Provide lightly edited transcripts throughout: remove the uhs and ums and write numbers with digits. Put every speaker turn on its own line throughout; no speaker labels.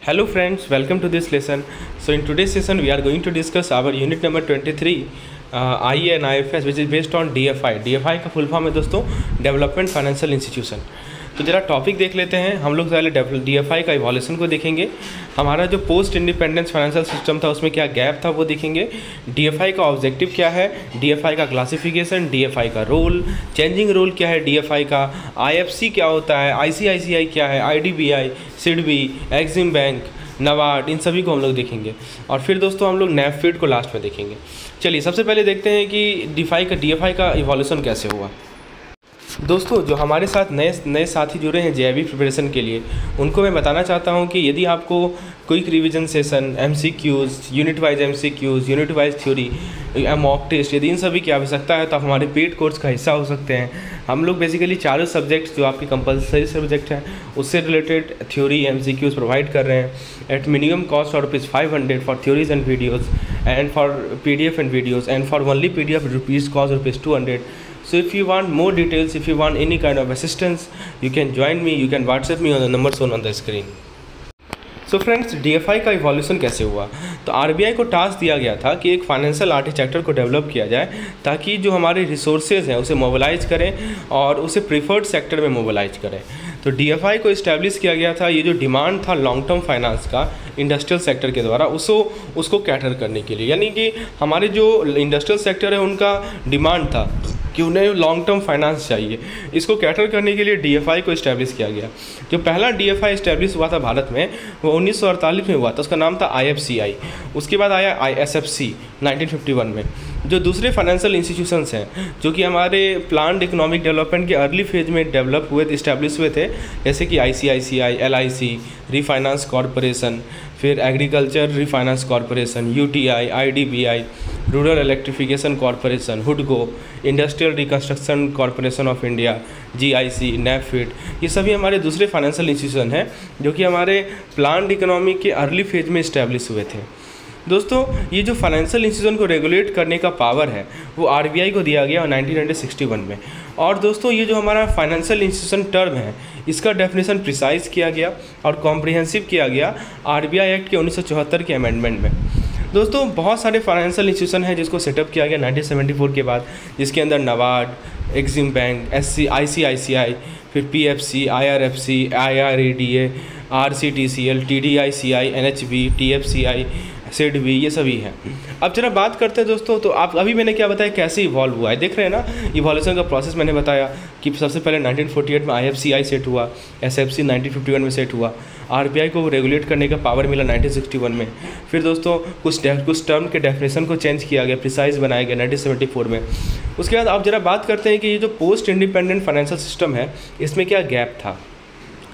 Hello friends, welcome to this lesson. So in today's session we are going to discuss our unit number 23 IE and IFS which is based on DFI. DFI का full form है दोस्तों development financial institution. तो जरा topic देख लेते हैं। हम लोग पहले DFI का इवोल्यूशन को देखेंगे, हमारा जो पोस्ट इंडिपेंडेंस फाइनेंशियल सिस्टम था उसमें क्या गैप था वो देखेंगे, DFI का ऑब्जेक्टिव क्या है, DFI का क्लासिफिकेशन, DFI का रोल, चेंजिंग रोल क्या है DFI का, IFC क्या होता है, ICICI क्या है, IDBI, SIDBI, Exim bank, NABARD, इन सभी को हम लोग देखेंगे। और फिर दोस्तों हम लोग नेफेड को लास्ट में देखेंगे। चलिए सबसे पहले देखते हैं कि DFI का इवोल्यूशन कैसे हुआ। दोस्तों जो हमारे साथ नए साथी जुड़े हैं JIB प्रिपरेशन के लिए, उनको मैं बताना चाहता हूं कि यदि आपको quick revision session, MCQs, unit wise MCQs, unit wise theory, mock test, यदि इन सभी की आवश्यकता है तो आप हमारे पेड कोर्स का हिस्सा हो सकते हैं। हम लोग बेसिकली चारों सब्जेक्ट्स जो आपके कंपलसरी सब्जेक्ट हैं उससे रिलेटेड थ्योरी MCQs प्रोवाइड कर रहे हैं at minimum cost of ₹500 for theories and videos and for PDF and videos and for only PDF rupees cost ₹200. So if you want more details, if you want any kind of assistance, you can join me, you can WhatsApp me on the number shown on the screen. So friends, DFI का evolution कैसे हुआ? तो RBI को task दिया गया था कि एक फाइनेंशियल आर्किटेक्चर को डेवलप किया जाए ताकि जो हमारे रिसोर्सेज हैं उसे मोबिलाइज करें और उसे प्रीफर्ड सेक्टर में मोबिलाइज करें। तो DFI को इस्टेब्लिश किया गया था, ये जो डिमांड था लॉन्ग टर्म फाइनेंस का इंडस्ट्रियल सेक्टर के द्वारा उसको कैटर करने के लिए, यानी कि हमारे जो इंडस्ट्रियल सेक्टर है उनका डिमांड था कि उन्हें लॉन्ग टर्म फाइनेंस चाहिए। इसको कैटर करने के लिए DFI को इस्टेब्लिश किया गया। जो पहला DFI इस्टेब्लिश हुआ था भारत में वो 1948 में हुआ था, उसका नाम था IFCI। उसके बाद आया ISFC 1951 में। जो दूसरे फाइनेंशियल इंस्टीट्यूशंस हैं जो कि हमारे प्लान्ड इकोनॉमिक डेवलपमेंट के अर्ली फेज में डेवलप हुए इस्टेब्लिश हुए थे, जैसे कि ICICI, LIC, रीफाइनेंस कॉरपोरेशन, फिर agriculture refinance corporation, UTI, IDBI, rural electrification corporation, हुडको, industrial reconstruction corporation of India, GIC, NAFED, ये सभी हमारे दूसरे फाइनेंशियल इंस्टीट्यूशन हैं जो कि हमारे प्लान्ड इकोनॉमी के अर्ली फेज में इस्टेब्लिश हुए थे। दोस्तों ये जो फाइनेंशियल इंस्टीट्यूशन को रेगुलेट करने का पावर है वो RBI को दिया गया 1961 में। और दोस्तों ये जो हमारा फाइनेंशियल इंस्टीट्यूशन टर्म है इसका डेफिनेशन प्रिसाइज किया गया और कॉम्प्रिहेंसिव किया गया RBI एक्ट के 1974 के अमेंडमेंट में। दोस्तों बहुत सारे फाइनेंशियल इंस्टीट्यूशन हैं जिसको सेटअप किया गया 1974 के बाद, जिसके अंदर नबार्ड, एक्सिम बैंक, ICICI, फिर PFC, IRFC, IRADA, RCTCL, TDICI, NHB, TFCI, SIDBI, ये सभी हैं। अब जरा बात करते हैं दोस्तों, तो आप अभी मैंने क्या बताया कैसे इवॉल्व हुआ है, देख रहे हैं ना इवोल्यूशन का प्रोसेस। मैंने बताया कि सबसे पहले 1948 में IFCI सेट हुआ, SFC 1951 में सेट हुआ, RBI को रेगुलेट करने का पावर मिला 1961 में। फिर दोस्तों कुछ टर्म के डेफिनेशन को चेंज किया गया, प्रिसाइज बनाया गया 1974 में। उसके बाद आप जरा बात करते हैं कि ये जो पोस्ट इंडिपेंडेंट फाइनेंशियल सिस्टम है इसमें क्या गैप था।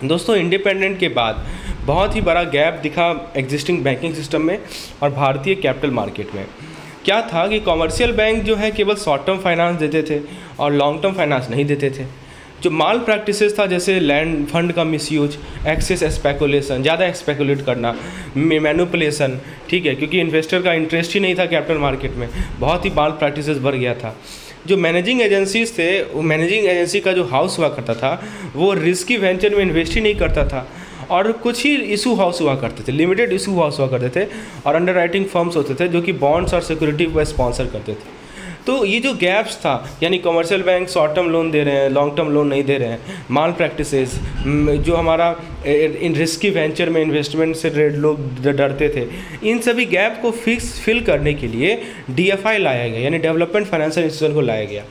दोस्तों इंडिपेंडेंट के बाद बहुत ही बड़ा गैप दिखा एग्जिस्टिंग बैंकिंग सिस्टम में और भारतीय कैपिटल मार्केट में। क्या था कि कॉमर्शियल बैंक जो है केवल शॉर्ट टर्म फाइनेंस देते थे और लॉन्ग टर्म फाइनेंस नहीं देते थे। जो माल प्रैक्टिसेस था जैसे लैंड फंड का मिसयूज, एक्सेस स्पेकुलेशन, ज़्यादा स्पेकुलेट करना, मैनिपुलेशन, ठीक है, क्योंकि इन्वेस्टर का इंटरेस्ट ही नहीं था कैपिटल मार्केट में, बहुत ही माल प्रैक्टिसेस बढ़ गया था। जो मैनेजिंग एजेंसीज थे, वो मैनेजिंग एजेंसी का जो हाउस हुआ करता था वो रिस्की वेंचर में इन्वेस्ट ही नहीं करता था और कुछ ही इशू हाउस हुआ करते थे, लिमिटेड इशू हाउस हुआ करते थे और अंडर राइटिंग फर्म्स होते थे जो कि बॉन्ड्स और सिक्योरिटी को स्पॉन्सर करते थे। तो ये जो गैप्स था, यानी commercial bank short term loan दे रहे हैं, लॉन्ग टर्म लोन नहीं दे रहे हैं, माल प्रैक्टिसेस, जो हमारा इन रिस्की वेंचर में इन्वेस्टमेंट से लोग डरते थे, इन सभी गैप को फिल करने के लिए DFI लाया गया, यानी डेवलपमेंट फाइनेंशियल इंस्टीट्यूशन को लाया गया।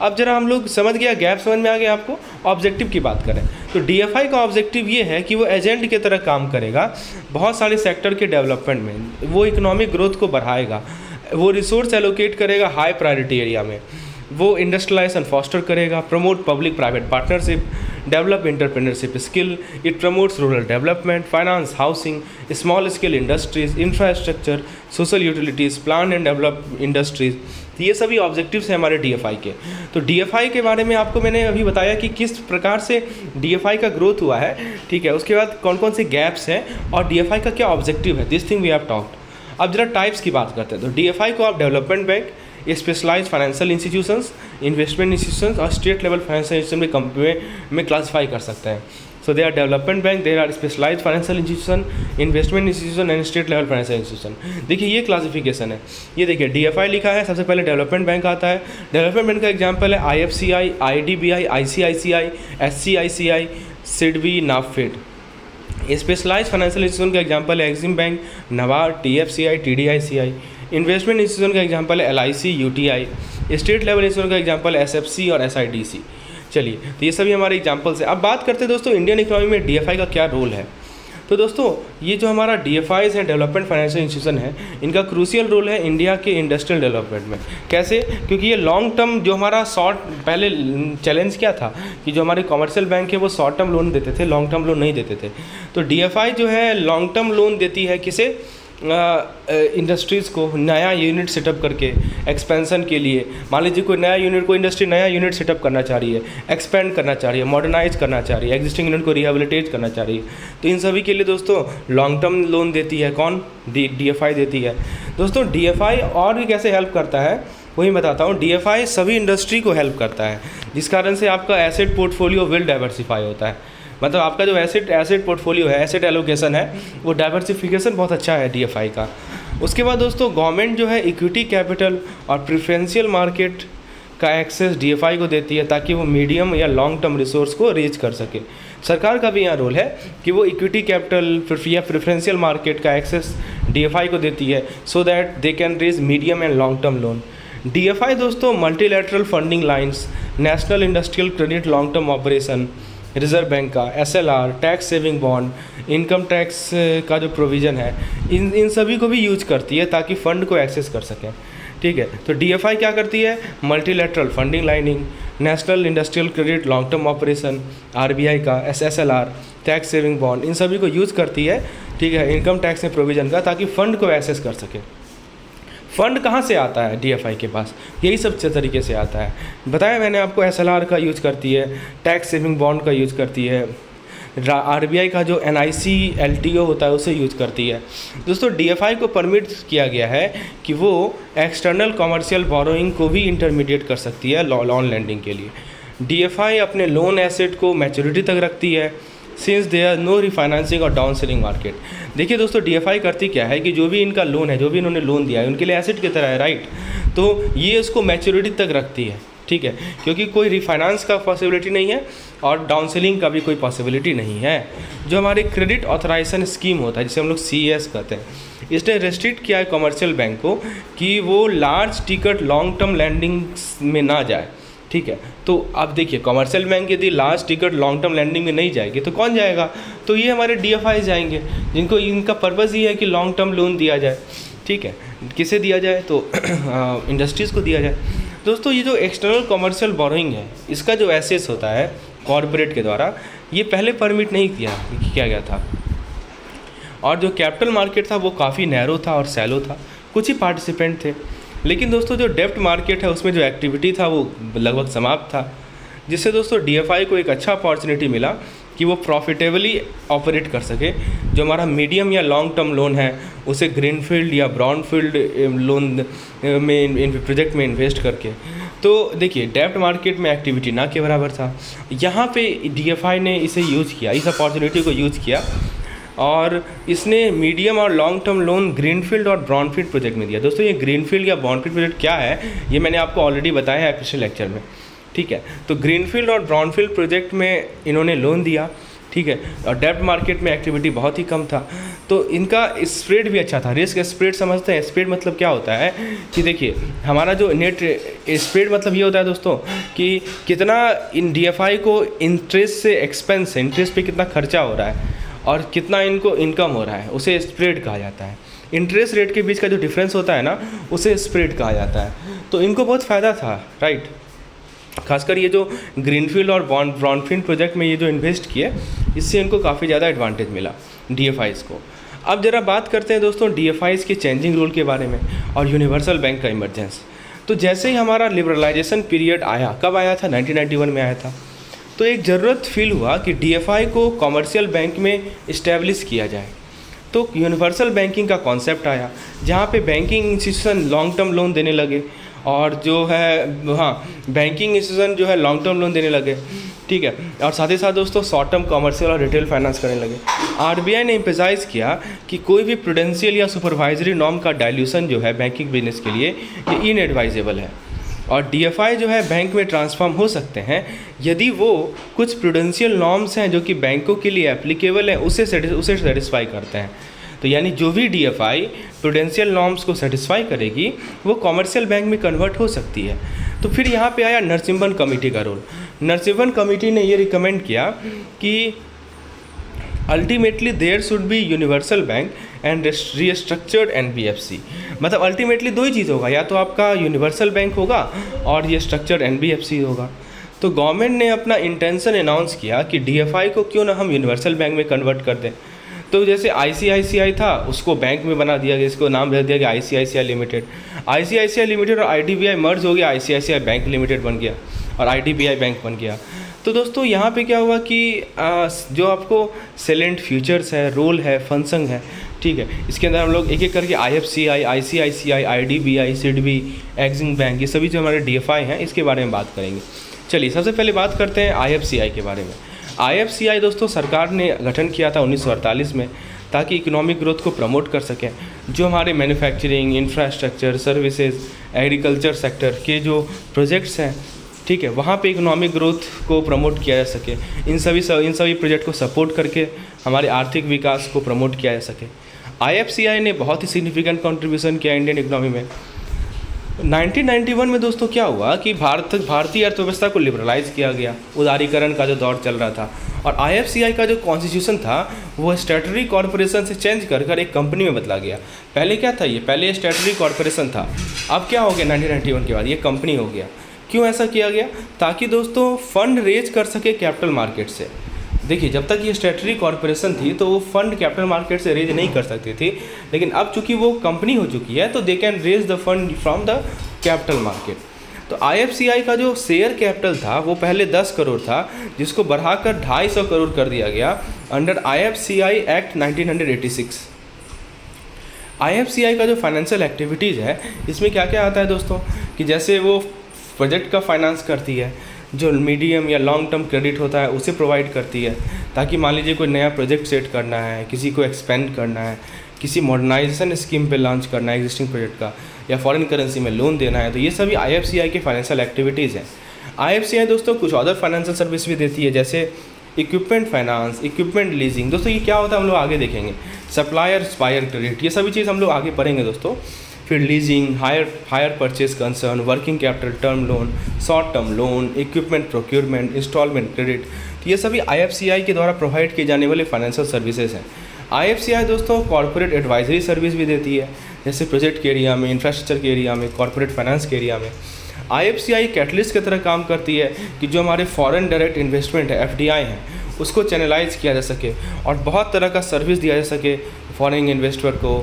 अब जरा हम लोग समझ गया, गैप समझ में आ गया आपको। ऑब्जेक्टिव की बात करें तो DFI का ऑब्जेक्टिव ये है कि वो एजेंट की तरह काम करेगा बहुत सारे सेक्टर के डेवलपमेंट में, वो इकोनॉमिक ग्रोथ को बढ़ाएगा, वो रिसोर्स एलोकेट करेगा हाई प्रायोरिटी एरिया में, वो इंडस्ट्रियलाइजेशन फॉस्टर करेगा, promote public private partnership, develop entrepreneurship skill, it promotes rural development, finance, housing, small scale industries, infrastructure, social utilities, plan and develop industries. तो ये सभी ऑब्जेक्टिव्स हैं हमारे DFI के। तो DFI के बारे में आपको मैंने अभी बताया कि किस प्रकार से DFI का ग्रोथ हुआ है, ठीक है। उसके बाद कौन कौन से गैप्स हैं और DFI का क्या ऑब्जेक्टिव है, this thing we have talked. अब जरा टाइप्स की बात करते हैं। तो DFI को आप development bank, specialised financial institutions, investment institutions और स्टेट लेवल फाइनेंशियल इंस्टीट्यूशन में क्लासीफाई कर सकते हैं। So they are development bank, they are specialized financial institution, investment institution and state level financial institution. देखिए ये क्लासिफिकेशन है, ये देखिए DFI लिखा है, सबसे पहले डेवलपमेंट बैंक आता है। डेवलपमेंट बैंक का एग्जांपल है IFCI, IDBI, ICICI, SCICI, SIDBI, NABFED। Specialise financial institution का एग्जांपल है EXIM bank, NABARD, TFCI, TDICI। Investment institution का एग्जांपल है LIC, UTI। State level institution का एग्जांपल है SFC और SIDC। चलिए, तो ये सभी हमारे एग्जांपल्स हैं। अब बात करते हैं दोस्तों इंडियन इकोनॉमी में DFI का क्या रोल है। तो दोस्तों ये जो हमारा DFIs हैं, डेवलपमेंट फाइनेंशियल इंस्टीट्यूशन है, इनका क्रूशियल रोल है इंडिया के इंडस्ट्रियल डेवलपमेंट में। कैसे? क्योंकि ये लॉन्ग टर्म जो हमारा पहले चैलेंज क्या था कि जो हमारे कमर्शियल बैंक है वो शॉर्ट टर्म लोन देते थे, लॉन्ग टर्म लोन नहीं देते थे। तो DFI जो है लॉन्ग टर्म लोन देती है किसे? इंडस्ट्रीज़ को नया यूनिट सेटअप करके एक्सपेंशन के लिए। मान लीजिए कोई इंडस्ट्री नया यूनिट सेटअप करना चाह रही है, एक्सपेंड करना चाह रही है, मॉडर्नाइज करना चाह रही है, एग्जिस्टिंग यूनिट को रिहेबिलिटेट करना चाह रही है, तो इन सभी के लिए दोस्तों लॉन्ग टर्म लोन देती है कौन? DFI देती है। दोस्तों DFI और भी कैसे हेल्प करता है वही बताता हूँ। DFI सभी इंडस्ट्री को हेल्प करता है, जिस कारण से आपका एसेट पोर्टफोलियो वेल डाइवर्सिफाई होता है। मतलब आपका जो एसेट पोर्टफोलियो है, एसेट एलोकेशन है, वो डाइवर्सिफिकेशन बहुत अच्छा है DFI का। उसके बाद दोस्तों गवर्नमेंट जो है इक्विटी कैपिटल और प्रेफरेंशियल मार्केट का एक्सेस DFI को देती है ताकि वो मीडियम या लॉन्ग टर्म रिसोर्स को रीच कर सके। सरकार का भी यहाँ रोल है कि वो इक्विटी कैपिटल या प्रेफरेंशियल मार्केट का एक्सेस DFI को देती है so that they can raise medium and long term loan. DFI दोस्तों multilateral funding lines, national industrial credit long term operation, reserve bank का SLR, tax saving bond, income tax का जो provision है, इन सभी को भी यूज करती है ताकि फ़ंड को एक्सेस कर सकें। ठीक है, तो DFI क्या करती है? Multilateral funding lining, national industrial credit long term operation, RBI का SLR, टैक्स सेविंग बॉन्ड, इन सभी को यूज करती है। ठीक है, इनकम टैक्स में प्रोविज़न का, ताकि फ़ंड को एक्सेस कर सके। फ़ंड कहाँ से आता है DFI के पास? यही सब तरीके से आता है। बताया मैंने आपको, SLR का यूज करती है, टैक्स सेविंग बॉन्ड का यूज करती है, RBI का जो NIC LTO होता है उसे यूज करती है। दोस्तों DFI को परमिट किया गया है कि वो एक्सटर्नल कमर्शियल बोरोइंग को भी इंटरमीडिएट कर सकती है लोन लैंडिंग के लिए। DFI अपने लोन एसेट को मैच्योरिटी तक रखती है सिंस देयर नो रिफाइनेंसिंग और डाउन सेलिंग मार्केट। देखिए दोस्तों DFI करती क्या है कि जो भी इनका लोन है, जो भी इन्होंने लोन दिया है, उनके लिए एसेट की तरह है, राइट। तो ये उसको मैच्योरिटी तक रखती है, ठीक है, क्योंकि कोई रिफाइनेंस का पॉसिबिलिटी नहीं है और डाउन सेलिंग का भी कोई पॉसिबिलिटी नहीं है। जो हमारे क्रेडिट ऑथराइजेशन स्कीम होता है, जिसे हम लोग CES कहते हैं, इसने रेस्ट्रिक्ट किया है कमर्शियल बैंक को कि वो large ticket long term lending में ना जाए। ठीक है, तो आप देखिए कमर्शियल बैंक यदि large ticket long term lending में नहीं जाएगी तो कौन जाएगा? तो ये हमारे DFI जाएंगे, जिनको इनका पर्पज़ ये है कि लॉन्ग टर्म लोन दिया जाए। ठीक है, किसे दिया जाए? तो इंडस्ट्रीज़ को दिया जाए। दोस्तों ये जो एक्सटर्नल कमर्शियल बोरोइंग है, इसका जो एसेस होता है कॉरपोरेट के द्वारा, ये पहले परमिट नहीं किया गया था, और जो कैपिटल मार्केट था वो काफ़ी नैरो था और सैलो था, कुछ ही पार्टिसिपेंट थे। लेकिन दोस्तों जो डेब्ट मार्केट है उसमें जो एक्टिविटी था वो लगभग समाप्त था, जिससे दोस्तों DFI को एक अच्छा अपॉर्चुनिटी मिला कि वो प्रॉफिटेबली ऑपरेट कर सके। जो हमारा मीडियम या लॉन्ग टर्म लोन है उसे ग्रीनफील्ड या ब्राउनफील्ड लोन में प्रोजेक्ट में इन्वेस्ट करके। तो देखिए डेब्ट मार्केट में एक्टिविटी ना के बराबर था, यहाँ पे DFI ने इसे यूज़ किया, इस अपॉर्चुनिटी को यूज़ किया और इसने मीडियम और लॉन्ग टर्म लोन ग्रीनफील्ड और ब्राउनफील्ड प्रोजेक्ट में दिया। दोस्तों ये ग्रीनफील्ड या ब्राउनफील्ड प्रोजेक्ट क्या है ये मैंने आपको ऑलरेडी बताया है पिछले लेक्चर में। ठीक है, तो ग्रीनफील्ड और ब्राउनफील्ड प्रोजेक्ट में इन्होंने लोन दिया। ठीक है, और डेब्ट मार्केट में एक्टिविटी बहुत ही कम था, तो इनका स्प्रेड भी अच्छा था। रिस्क स्प्रेड समझते हैं? स्प्रेड मतलब क्या होता है कि देखिए हमारा जो नेट स्प्रेड मतलब ये होता है दोस्तों कि कितना इन DFI को इंटरेस्ट से एक्सपेंस है, इंटरेस्ट पे कितना खर्चा हो रहा है और कितना इनको इनकम हो रहा है, उसे स्प्रेड कहा जाता है। इंटरेस्ट रेट के बीच का जो डिफरेंस होता है ना, उसे स्प्रेड कहा जाता है। तो इनको बहुत फ़ायदा था, राइट। खासकर ये जो ग्रीनफील्ड और ब्राउनफील्ड प्रोजेक्ट में ये जो इन्वेस्ट किए, इससे इनको काफ़ी ज़्यादा एडवांटेज मिला DFIs को। अब ज़रा बात करते हैं दोस्तों DFIs के चेंजिंग रोल के बारे में और यूनिवर्सल बैंक का इमरजेंस। तो जैसे ही हमारा लिबरलाइजेशन पीरियड आया, कब आया था? 1991 में आया था। तो एक ज़रूरत फील हुआ कि DFI को कमर्शियल बैंक में इस्टेब्लिश किया जाए। तो यूनिवर्सल बैंकिंग का कॉन्सेप्ट आया, जहाँ पे banking institution long term loan देने लगे और जो है बैंकिंग इंस्टीट्यूशन जो है लॉन्ग टर्म लोन देने लगे। ठीक है। और साथ ही साथ दोस्तों शॉर्ट टर्म कॉमर्शियल और रिटेल फाइनेंस करने लगे। आरबीआई ने एम्फेसाइज किया कि कोई भी प्रूडेंशियल या सुपरवाइजरी नॉर्म का डाइल्यूशन जो है बैंकिंग बिजनेस के लिए ये इनएडवाइजेबल है। और डीएफआई जो है बैंक में ट्रांसफॉर्म हो सकते हैं यदि वो कुछ प्रूडेंशियल नॉर्म्स हैं जो कि बैंकों के लिए एप्लीकेबल है उसे सेटिस्फाई करते हैं। तो यानी जो भी डीएफआई प्रूडेंशियल नॉर्म्स को सेटिस्फाई करेगी वो कॉमर्शियल बैंक में कन्वर्ट हो सकती है। तो फिर यहाँ पे आया नरसिम्हन कमेटी का रोल। नरसिम्हन कमेटी ने ये रिकमेंड किया कि ultimately there should be universal bank and restructured NBFC. मतलब अल्टीमेटली दो ही चीज़ होगा, या तो आपका यूनिवर्सल बैंक होगा और ये स्ट्रक्चर्ड एनबीएफसी होगा। तो गवर्नमेंट ने अपना इंटेंशन अनाउंस किया कि डीएफआई को क्यों ना हम यूनिवर्सल बैंक में कन्वर्ट कर दें। तो जैसे आईसीआईसीआई था उसको बैंक में बना दिया गया, इसको नाम दे दिया गया आईसीआईसीआई लिमिटेड। आईसीआईसीआई लिमिटेड और आईडीबीआई मर्ज हो गया, आईसीआईसीआई बैंक लिमिटेड बन गया और आईडीबीआई बैंक बन गया। तो दोस्तों यहाँ पे क्या हुआ कि जो आपको सेलेंट फ्यूचर्स है, रोल है, फंक्शन है, ठीक है, इसके अंदर हम लोग एक एक करके IFCI, ICICI, IDBI, SIDBI, Exim bank, ये सभी जो हमारे डीएफआई हैं इसके बारे में बात करेंगे। चलिए सबसे पहले बात करते हैं आईएफसीआई के बारे में। आईएफसीआई दोस्तों सरकार ने गठन किया था 1948 में ताकि इकोनॉमिक ग्रोथ को प्रमोट कर सकें। जो हमारे manufacturing, infrastructure, services, agriculture sector के जो प्रोजेक्ट्स हैं, ठीक है, वहाँ पे इकोनॉमिक ग्रोथ को प्रमोट किया जा सके। इन सभी प्रोजेक्ट को सपोर्ट करके हमारे आर्थिक विकास को प्रमोट किया जा सके। आईएफसीआई ने बहुत ही सिग्निफिकेंट कंट्रीब्यूशन किया इंडियन इकोनॉमी में। 1991 में दोस्तों क्या हुआ कि भारतीय अर्थव्यवस्था को लिबरलाइज किया गया, उदारीकरण का जो दौर चल रहा था, और आईएफसीआई का जो कॉन्स्टिट्यूशन था वो स्टैट्यूटरी कॉर्पोरेशन से चेंज कर एक कंपनी में बदला गया। पहले क्या था, ये पहले स्टैट्यूटरी कॉर्पोरेशन था, अब क्या हो गया 1991 के बाद ये कंपनी हो गया। क्यों ऐसा किया गया? ताकि दोस्तों फंड रेज कर सके कैपिटल मार्केट से। देखिए जब तक ये स्टैट्यूटरी कॉर्पोरेशन थी तो वो फंड कैपिटल मार्केट से रेज नहीं कर सकती थी, लेकिन अब चूंकि वो कंपनी हो चुकी है तो they can raise the fund from the capital market. तो आईएफसीआई का जो शेयर कैपिटल था वो पहले 10 करोड़ था, जिसको बढ़ाकर 250 करोड़ कर दिया गया अंडर आईएफसीआई एक्ट 1986। आईएफसीआई का जो फाइनेंशियल एक्टिविटीज़ है इसमें क्या क्या आता है दोस्तों, कि जैसे वो प्रोजेक्ट का फाइनेंस करती है, जो मीडियम या लॉन्ग टर्म क्रेडिट होता है उसे प्रोवाइड करती है, ताकि मान लीजिए कोई नया प्रोजेक्ट सेट करना है, किसी को एक्सपेंड करना है, किसी मॉडर्नाइजेशन स्कीम पे लॉन्च करना है एग्जिस्टिंग प्रोजेक्ट का, या फॉरेन करेंसी में लोन देना है, तो ये सभी आईएफसीआई के फाइनेंशियल एक्टिविटीज़ हैं। आईएफसीआई दोस्तों कुछ अदर फाइनेंशियल सर्विस भी देती है, जैसे इक्विपमेंट फाइनेंस, इक्विपमेंट लीजिंग। दोस्तों ये क्या होता है हम लोग आगे देखेंगे, सप्लायर स्पायर क्रेडिट, ये सभी चीज़ हम लोग आगे पढ़ेंगे दोस्तों। फिर leasing, hire purchase concern, working capital term loan, short term loan, equipment procurement, instalment credit, तो ये सभी आईएफसीआई के द्वारा प्रोवाइड किए जाने वाले फाइनेंशियल सर्विसेज हैं। आईएफसीआई दोस्तों कॉर्पोरेट एडवाइजरी सर्विस भी देती है, जैसे प्रोजेक्ट के एरिया में, इंफ्रास्ट्रक्चर के एरिया में, कॉर्पोरेट फाइनेंस के एरिया में। आईएफसीआई कैटलिस्ट की तरह काम करती है कि जो हमारे फॉरेन डायरेक्ट इन्वेस्टमेंट है, एफडीआई हैं, उसको चैनलाइज किया जा सके और बहुत तरह का सर्विस दिया जा सके फॉरेन इन्वेस्टर को।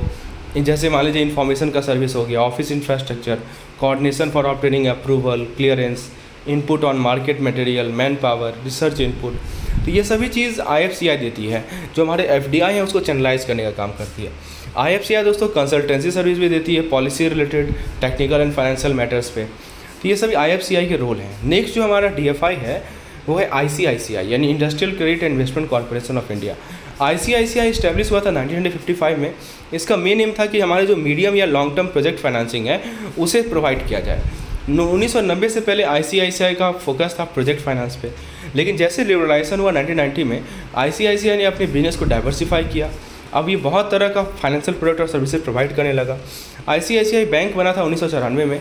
जैसे मान लीजिए इन्फॉर्मेशन का सर्विस हो गया, office infrastructure, coordination for obtaining approval, clearance, input on market material, man power, research input, तो ये सभी चीज़ आईएफसीआई देती है। जो हमारे एफडीआई हैं उसको चैनलाइज करने का काम करती है। आईएफसीआई दोस्तों कंसल्टेंसी सर्विस भी देती है policy related technical and financial matters पे। तो ये सभी आईएफसीआई के रोल हैं। नेक्स्ट जो हमारा डीएफआई है वो है आईसीआईसीआई, यानी industrial credit and investment corporation of India. ICICI establish हुआ था 1955 में। इसका मेन एम था कि हमारे जो मीडियम या लॉन्ग टर्म प्रोजेक्ट फाइनेंसिंग है उसे प्रोवाइड किया जाए। 1990 से पहले आईसीआईसीआई का फोकस था प्रोजेक्ट फाइनेंस पे, लेकिन जैसे लिबरलाइजेशन हुआ 1990 में आईसीआईसीआई ने अपने बिजनेस को डाइवर्सिफाई किया। अब ये बहुत तरह का फाइनेंशियल प्रोडक्ट और सर्विसेज प्रोवाइड करने लगा। आईसीआईसीआई बैंक बना था 1994 में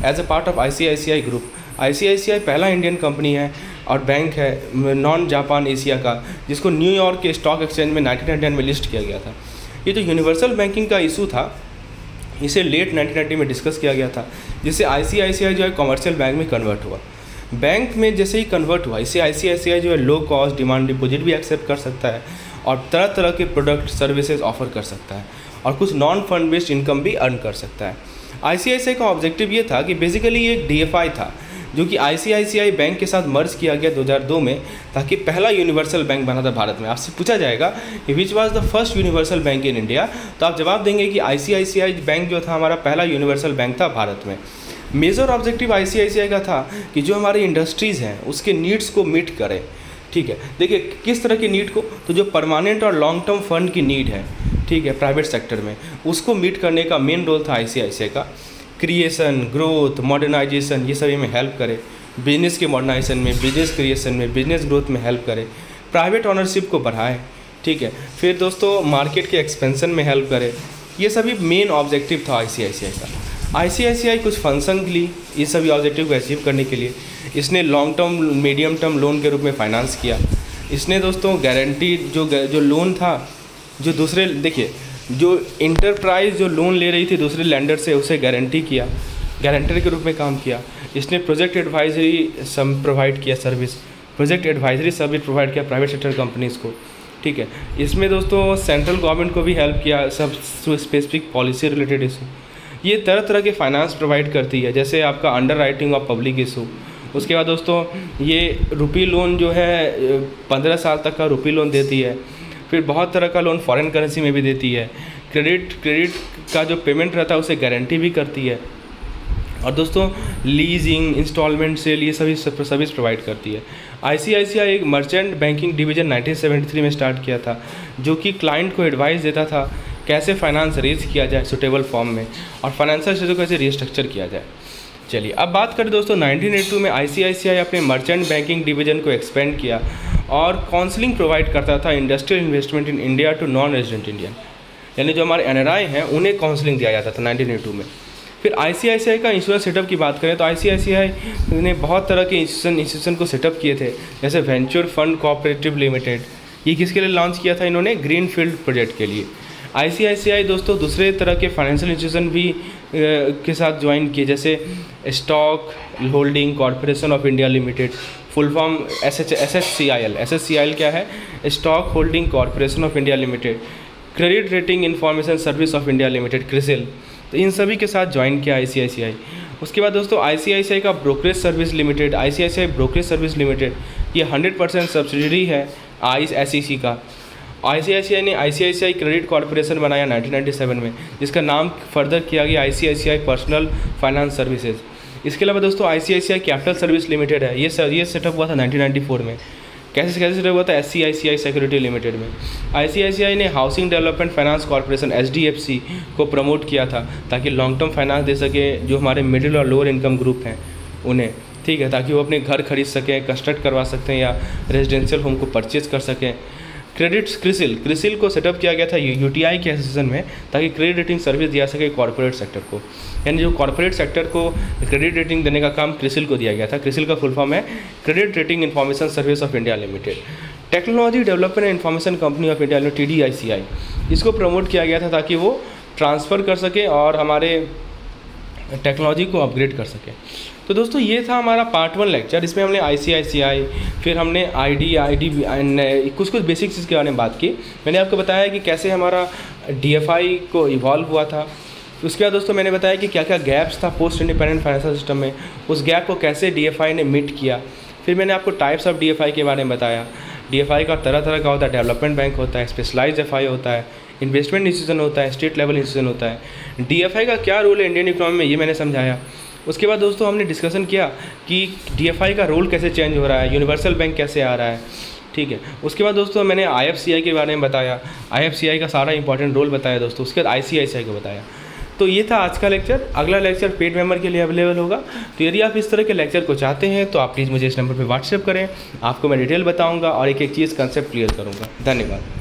as a part of ICICI group. ICICI पहला इंडियन कंपनी है और बैंक है नॉन जापान एशिया का, जिसको न्यूयॉर्क के स्टॉक एक्सचेंज में 1999 में लिस्ट किया गया था। ये जो यूनिवर्सल बैंकिंग का इशू था इसे लेट 1990 में डिस्कस किया गया था, जिससे आईसीआईसीआई जो है कमर्शियल बैंक में कन्वर्ट हुआ। बैंक में जैसे ही कन्वर्ट हुआ इससे आईसीआईसीआई जो है लो कॉस्ट डिमांड डिपॉजिट भी एक्सेप्ट कर सकता है और तरह तरह के प्रोडक्ट सर्विसेज ऑफर कर सकता है और कुछ नॉन फंड बेस्ड इनकम भी अर्न कर सकता है। आईसीआईसीआई का ऑब्जेक्टिव ये था कि बेसिकली ये एक डीएफआई था जो कि आईसीआईसीआई बैंक के साथ मर्ज किया गया 2002 में, ताकि पहला यूनिवर्सल बैंक बना था भारत में। आपसे पूछा जाएगा कि which was the first universal bank in India, तो आप जवाब देंगे कि आईसीआईसीआई बैंक जो था हमारा पहला यूनिवर्सल बैंक था भारत में। मेजर ऑब्जेक्टिव आईसीआईसीआई का था कि जो हमारी इंडस्ट्रीज़ हैं उसके नीड्स को मीट करें। ठीक है, देखिए किस तरह की नीड को, तो जो परमानेंट और लॉन्ग टर्म फंड की नीड है, ठीक है, प्राइवेट सेक्टर में, उसको मीट करने का मेन रोल था आईसीआईसीआई का। क्रिएशन, ग्रोथ, मॉडर्नाइजेशन, ये सभी में हेल्प करे। बिजनेस के मॉडर्नाइजेशन में, बिजनेस क्रिएशन में, बिजनेस ग्रोथ में हेल्प करे। प्राइवेट ऑनरशिप को बढ़ाए। ठीक है, फिर दोस्तों मार्केट के एक्सपेंशन में हेल्प करे। ये सभी मेन ऑब्जेक्टिव था आईसीआईसीआई का। आईसीआईसीआई कुछ फंक्शन के लिए, ये सभी ऑब्जेक्टिव को अचीव करने के लिए इसने long term, medium term loan के रूप में फाइनेंस किया। इसने दोस्तों गारंटी जो लोन था, जो दूसरे, देखिए जो इंटरप्राइज जो लोन ले रही थी दूसरे लैंडर से, उसे गारंटी किया, गारंटर के रूप में काम किया। इसने प्रोजेक्ट एडवाइजरी प्रोवाइड किया service, project advisory service provide किया प्राइवेट सेक्टर कंपनीज़ को। ठीक है, इसमें दोस्तों सेंट्रल गवर्नमेंट को भी हेल्प किया, सब स्पेसिफिक पॉलिसी रिलेटेड इशू। ये तरह तरह के फाइनेंस प्रोवाइड करती है, जैसे आपका under writing of public issue. उसके बाद दोस्तों ये रुपी लोन जो है 15 साल तक का रुपी लोन देती है। फिर बहुत तरह का लोन फॉरेन करेंसी में भी देती है। क्रेडिट का जो पेमेंट रहता है उसे गारंटी भी करती है। और दोस्तों लीजिंग, इंस्टॉलमेंट सेल, ये सभी सर्विस प्रोवाइड करती है। आईसीआईसीआई एक मर्चेंट बैंकिंग डिवीज़न 1973 में स्टार्ट किया था, जो कि क्लाइंट को एडवाइस देता था कैसे फाइनेंस रेज किया जाए सुटेबल फॉर्म में, और फाइनेंशियल चीज़ों को कैसे रिस्ट्रक्चर किया जाए। चलिए अब बात करें दोस्तों, 1982 में आईसीआईसीआई अपने मर्चेंट बैंकिंग डिवीज़न को एक्सपेंड किया और काउंसलिंग प्रोवाइड करता था industrial investment in India to non resident Indian, यानी जो हमारे एनआरआई हैं उन्हें काउंसलिंग दिया जाता था 1982 में। फिर आईसीआईसीआई का इंश्योरेंस सेटअप की बात करें तो आईसीआईसीआई ने बहुत तरह के इंस्टीट्यूशन को सेटअप किए थे, जैसे वेंचर फंड कोऑपरेटिव लिमिटेड। ये किसके लिए लॉन्च किया था इन्होंने? ग्रीन फील्ड प्रोजेक्ट के लिए। आईसीआईसीआई दोस्तों दूसरे तरह के फाइनेंशियल इंस्टीट्यूशन भी के साथ ज्वाइन किए, जैसे stock holding corporation of India limited, full form SHCIL। SHCIL क्या है? Stock holding corporation of India limited. Credit rating information service of India limited, CRISIL. तो इन सभी के साथ ज्वाइन किया आईसीआईसीआई। उसके बाद दोस्तों आईसीआईसीआई का brokerage service limited, ICICI brokerage service limited, ये 100% सब्सिडरी है ISEC का। आईसीआईसीआई ने आईसीआईसीआई क्रेडिट कॉर्पोरेशन बनाया 1997 में, जिसका नाम फर्दर किया गया आईसीआईसीआई पर्सनल फाइनेंस सर्विसेज। इसके अलावा दोस्तों आईसीआईसीआई कैपिटल सर्विस लिमिटेड है, ये सेटअप हुआ था 1994 में। कैसे सेटअप हुआ था? SCICI सिक्योरिटी लिमिटेड में। आईसीआईसीआई ने housing development finance corporation HDFC को प्रमोट किया था, ताकि लॉन्ग टर्म फाइनेंस दे सके जो हमारे मिडिल और लोअर इनकम ग्रुप हैं उन्हें। ठीक है, ताकि वो अपने घर खरीद सकें, कंस्ट्रक्ट करवा सकते हैं, या रेजिडेंशियल होम को परचेज कर सकें। क्रिसिल को सेटअप किया गया था UTI के एसोसिएशन में, ताकि क्रेडिट रेटिंग सर्विस दिया सके कॉर्पोरेट सेक्टर को। यानी जो कॉर्पोरेट सेक्टर को क्रेडिट रेटिंग देने का काम क्रिसिल को दिया गया था। क्रिसिल का फुल फॉर्म है credit rating information service of India limited. Technology development and information company of India TDICI, इसको प्रमोट किया गया था ताकि वो ट्रांसफ़र कर सके और हमारे टेक्नोलॉजी को अपग्रेड कर सके। तो दोस्तों ये था हमारा पार्ट 1 लेक्चर। इसमें हमने आईसीआईसीआई, फिर हमने आईडी कुछ बेसिक चीज़ के बारे में बात की। मैंने आपको बताया कि कैसे हमारा DFI को इवॉल्व हुआ था। उसके बाद दोस्तों मैंने बताया कि क्या क्या गैप्स था पोस्ट इंडिपेंडेंट फाइनेंशियल सिस्टम में, उस गैप को कैसे DFI ने मीट किया। फिर मैंने आपको टाइप्स ऑफ DFI के बारे में बताया। DFI का तरह तरह का होता है, डेवलपमेंट बैंक होता है, स्पेशलाइज्ड FI होता है, इन्वेस्टमेंट इंस्टीट्यूशन होता है, स्टेट लेवल इंस्टीट्यूशन होता है। DFI का क्या रोल है इंडियन इकोनॉमी में, ये मैंने समझाया। उसके बाद दोस्तों हमने डिस्कशन किया कि DFI का रोल कैसे चेंज हो रहा है, यूनिवर्सल बैंक कैसे आ रहा है। ठीक है, उसके बाद दोस्तों मैंने IFCI के बारे में बताया, IFCI का सारा इंपॉर्टेंट रोल बताया दोस्तों। उसके बाद ICICI को बताया। तो ये था आज का लेक्चर। अगला लेक्चर पेड मेंबर के लिए अवेलेबल होगा। तो यदि आप इस तरह के लेक्चर को चाहते हैं तो आप प्लीज़ मुझे इस नंबर पर व्हाट्सएप करें, आपको मैं डिटेल बताऊँगा और एक एक चीज़ कंसेप्ट क्लियर करूँगा। धन्यवाद।